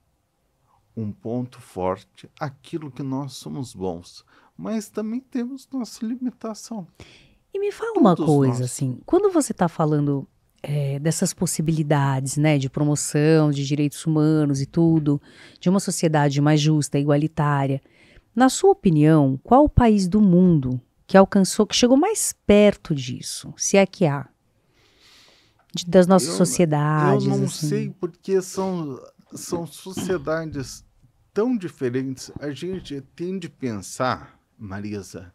B: um ponto forte, aquilo que nós somos bons, mas também temos nossa limitação.
A: E me fala uma
B: Todos
A: coisa,
B: nós.
A: assim, quando você está falando dessas possibilidades, né, de promoção de direitos humanos e tudo, de uma sociedade mais justa, igualitária, na sua opinião, qual o país do mundo que alcançou, que chegou mais perto disso, se é que há, das nossas sociedades?
B: Eu não
A: assim?
B: sei, porque são sociedades tão diferentes. A gente tem de pensar, Marisa,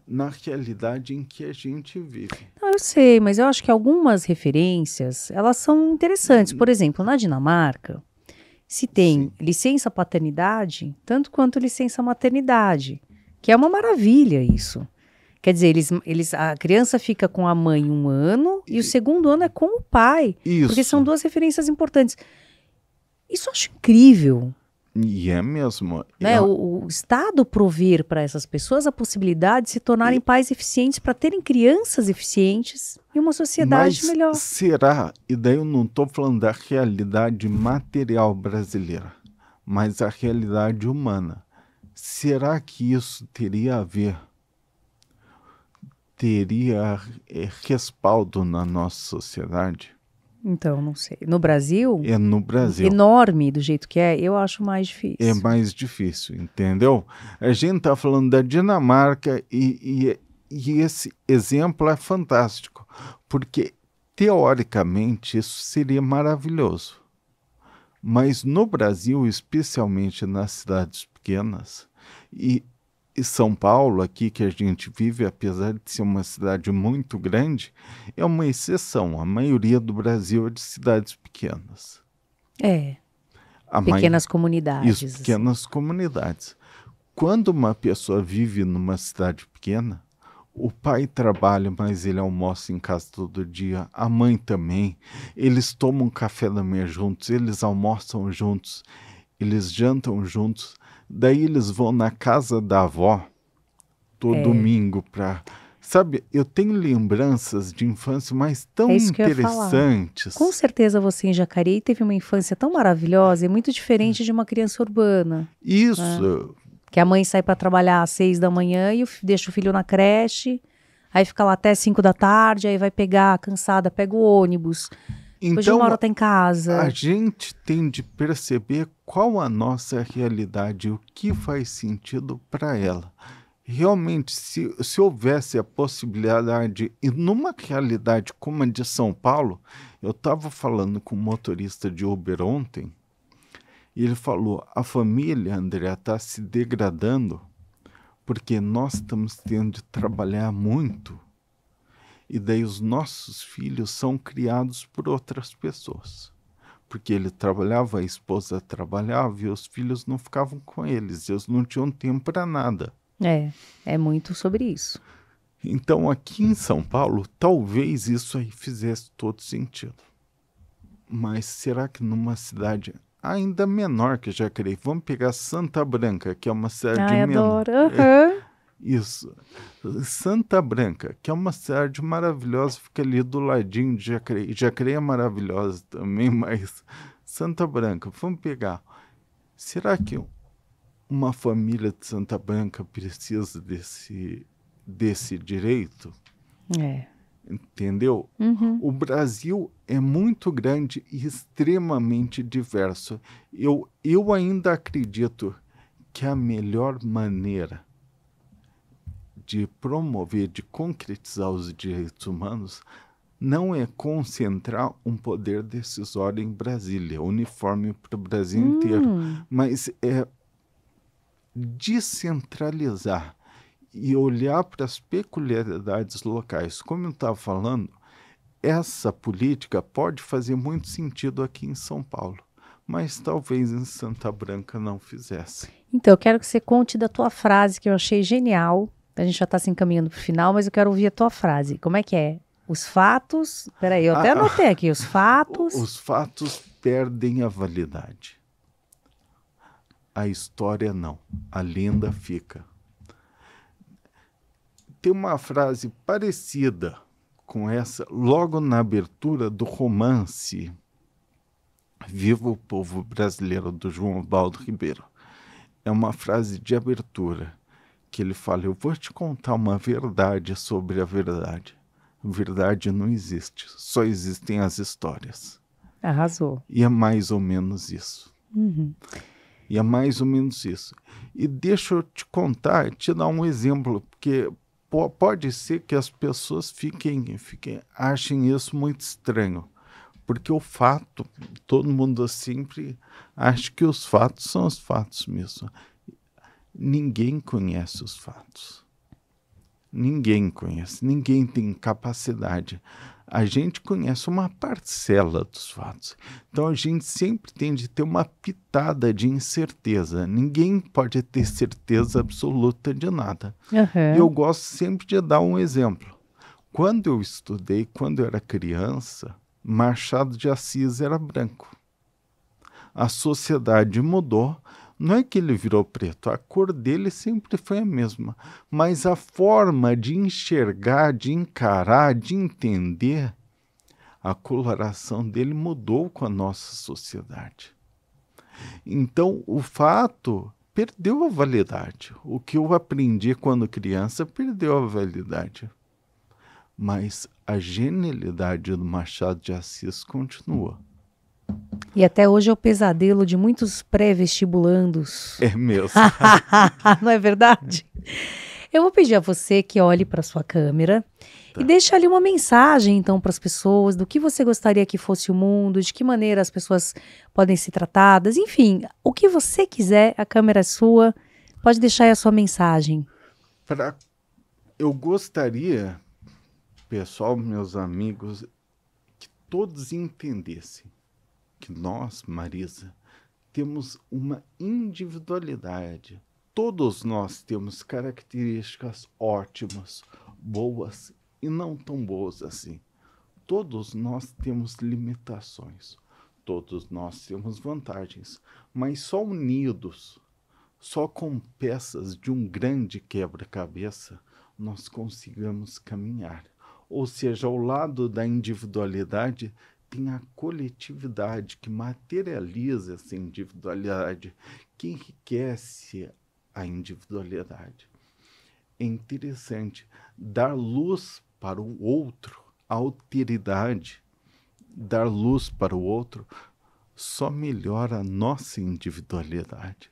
B: na realidade em que a gente vive.
A: Não, eu sei, mas eu acho que algumas referências, elas são interessantes. Por exemplo, na Dinamarca, se tem licença paternidade, tanto quanto licença maternidade, que é uma maravilha isso. Quer dizer, a criança fica com a mãe 1 ano e o segundo ano é com o pai.
B: Isso.
A: Porque são 2 referências importantes. Isso eu acho incrível.
B: E é mesmo.
A: Né? O Estado prover para essas pessoas a possibilidade de se tornarem pais eficientes para terem crianças eficientes e uma sociedade melhor.
B: Será, e daí eu não estou falando da realidade material brasileira, mas a realidade humana. Será que isso teria respaldo na nossa sociedade?
A: Então, não sei. No Brasil,
B: É no Brasil.
A: enorme do jeito que é, eu acho mais difícil.
B: É mais difícil, entendeu? A gente está falando da Dinamarca e esse exemplo é fantástico, porque teoricamente isso seria maravilhoso. Mas no Brasil, especialmente nas cidades pequenas, e São Paulo, aqui que a gente vive, apesar de ser uma cidade muito grande, é uma exceção. A maioria do Brasil é de cidades pequenas.
A: Pequenas comunidades.
B: Isso, pequenas comunidades. Quando uma pessoa vive numa cidade pequena, o pai trabalha, mas ele almoça em casa todo dia, a mãe também. Eles tomam café da manhã juntos, eles almoçam juntos, eles jantam juntos. Daí eles vão na casa da avó todo domingo para... Sabe, eu tenho lembranças de infância, mas tão interessantes.
A: Com certeza você em Jacareí teve uma infância tão maravilhosa e muito diferente de uma criança urbana.
B: Isso.
A: Né? Que a mãe sai para trabalhar às 6 da manhã e deixa o filho na creche, aí fica lá até 5 da tarde, aí vai pegar, cansada, pega o ônibus. Depois de 1 hora tá em casa.
B: A gente tem de perceber qual a nossa realidade, o que faz sentido para ela. Realmente, se houvesse a possibilidade, e numa realidade como a de São Paulo, eu estava falando com um motorista de Uber ontem, e ele falou, a família, André, está se degradando, porque nós estamos tendo de trabalhar muito, e daí os nossos filhos são criados por outras pessoas. Porque ele trabalhava, a esposa trabalhava e os filhos não ficavam com eles. Eles não tinham tempo para nada.
A: É muito sobre isso.
B: Então aqui em São Paulo, talvez isso aí fizesse todo sentido. Mas será que numa cidade ainda menor que Jacareí, vamos pegar Santa Branca, que é uma cidade menor.
A: Adoro.
B: Isso. Santa Branca, que é uma cidade maravilhosa, fica ali do ladinho de Jacareí. Jacareí é maravilhosa também, mas Santa Branca, vamos pegar. Será que uma família de Santa Branca precisa desse direito? Entendeu? O Brasil é muito grande e extremamente diverso. Eu ainda acredito que a melhor maneira de promover, de concretizar os direitos humanos, não é concentrar um poder decisório em Brasília, uniforme para o Brasil inteiro, mas é descentralizar e olhar para as peculiaridades locais. Como eu estava falando, essa política pode fazer muito sentido aqui em São Paulo, mas talvez em Santa Branca não fizesse.
A: Então, eu quero que você conte da tua frase, que eu achei genial. A gente já está se encaminhando para o final, mas eu quero ouvir a tua frase. Como é que é? Os fatos... Peraí, eu até anotei aqui. Os fatos...
B: Os fatos perdem a validade. A história não. A lenda fica. Tem uma frase parecida com essa, logo na abertura do romance Viva o Povo Brasileiro, do João Baldo Ribeiro. É uma frase de abertura, que ele fala: eu vou te contar uma verdade sobre a verdade. Verdade não existe, só existem as histórias.
A: Arrasou.
B: E é mais ou menos isso.
A: Uhum.
B: E é mais ou menos isso. E deixa eu te contar, te dar um exemplo, porque pode ser que as pessoas achem isso muito estranho. Porque o fato, todo mundo sempre acha que os fatos são os fatos mesmo. Ninguém conhece os fatos. Ninguém conhece, ninguém tem capacidade. A gente conhece uma parcela dos fatos. Então a gente sempre tem de ter uma pitada de incerteza. Ninguém pode ter certeza absoluta de nada.
A: Uhum.
B: Eu gosto sempre de dar um exemplo. Quando eu estudei, quando eu era criança, Machado de Assis era branco. A sociedade mudou. Não é que ele virou preto, a cor dele sempre foi a mesma, mas a forma de enxergar, de encarar, de entender, a coloração dele mudou com a nossa sociedade. Então, o fato perdeu a validade. O que eu aprendi quando criança perdeu a validade. Mas a genialidade do Machado de Assis continua.
A: E até hoje é o pesadelo de muitos pré-vestibulandos.
B: É mesmo.
A: Não é verdade? Eu vou pedir a você que olhe para sua câmera e deixe ali uma mensagem, então, para as pessoas, do que você gostaria que fosse o mundo, de que maneira as pessoas podem ser tratadas, enfim, o que você quiser, a câmera é sua, pode deixar aí a sua mensagem.
B: Eu gostaria, pessoal, meus amigos, que todos entendessem que nós, Marisa, temos uma individualidade. Todos nós temos características ótimas, boas e não tão boas assim. Todos nós temos limitações. Todos nós temos vantagens. Mas só unidos, só com peças de um grande quebra-cabeça, nós conseguimos caminhar. Ou seja, ao lado da individualidade, tem a coletividade que materializa essa individualidade, que enriquece a individualidade. É interessante dar luz para o outro, a alteridade, dar luz para o outro, só melhora a nossa individualidade,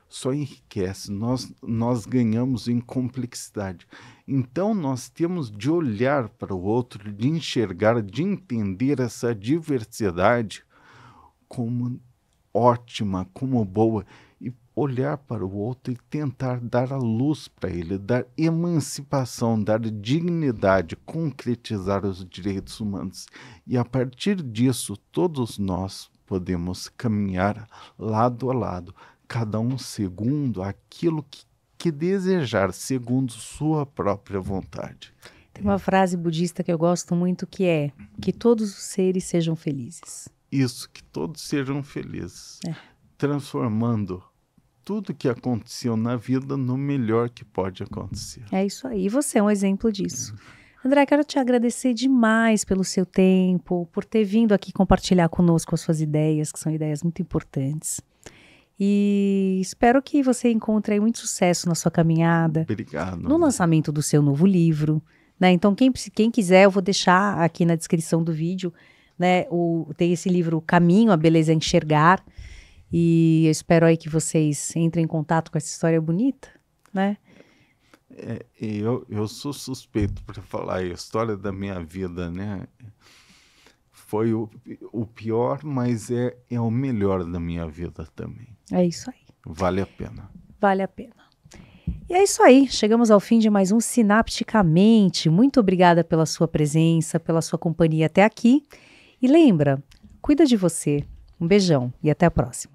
B: só enriquece, nós ganhamos em complexidade. Então nós temos de olhar para o outro, de enxergar, de entender essa diversidade como ótima, como boa, e olhar para o outro e tentar dar a luz para ele, dar emancipação, dar dignidade, concretizar os direitos humanos. E a partir disso, todos nós podemos caminhar lado a lado, cada um segundo aquilo que desejar, segundo sua própria vontade.
A: Tem uma frase budista que eu gosto muito, que é: que todos os seres sejam felizes.
B: Isso, que todos sejam felizes. Transformando tudo que aconteceu na vida no melhor que pode acontecer.
A: É isso aí. E você é um exemplo disso. André, quero te agradecer demais pelo seu tempo, por ter vindo aqui compartilhar conosco as suas ideias, que são ideias muito importantes. E espero que você encontre aí muito sucesso na sua caminhada.
B: Obrigado.
A: No lançamento do seu novo livro, né? Então, quem quiser, eu vou deixar aqui na descrição do vídeo, né? Tem esse livro, Caminho, a Beleza é Enxergar. E eu espero aí que vocês entrem em contato com essa história bonita, né?
B: Eu sou suspeito para falar a história da minha vida, né? Foi o pior, mas é o melhor da minha vida também.
A: É isso aí.
B: Vale a pena.
A: Vale a pena. E é isso aí. Chegamos ao fim de mais um Sinapticamente. Muito obrigada pela sua presença, pela sua companhia até aqui. E lembra, cuida de você. Um beijão e até a próxima.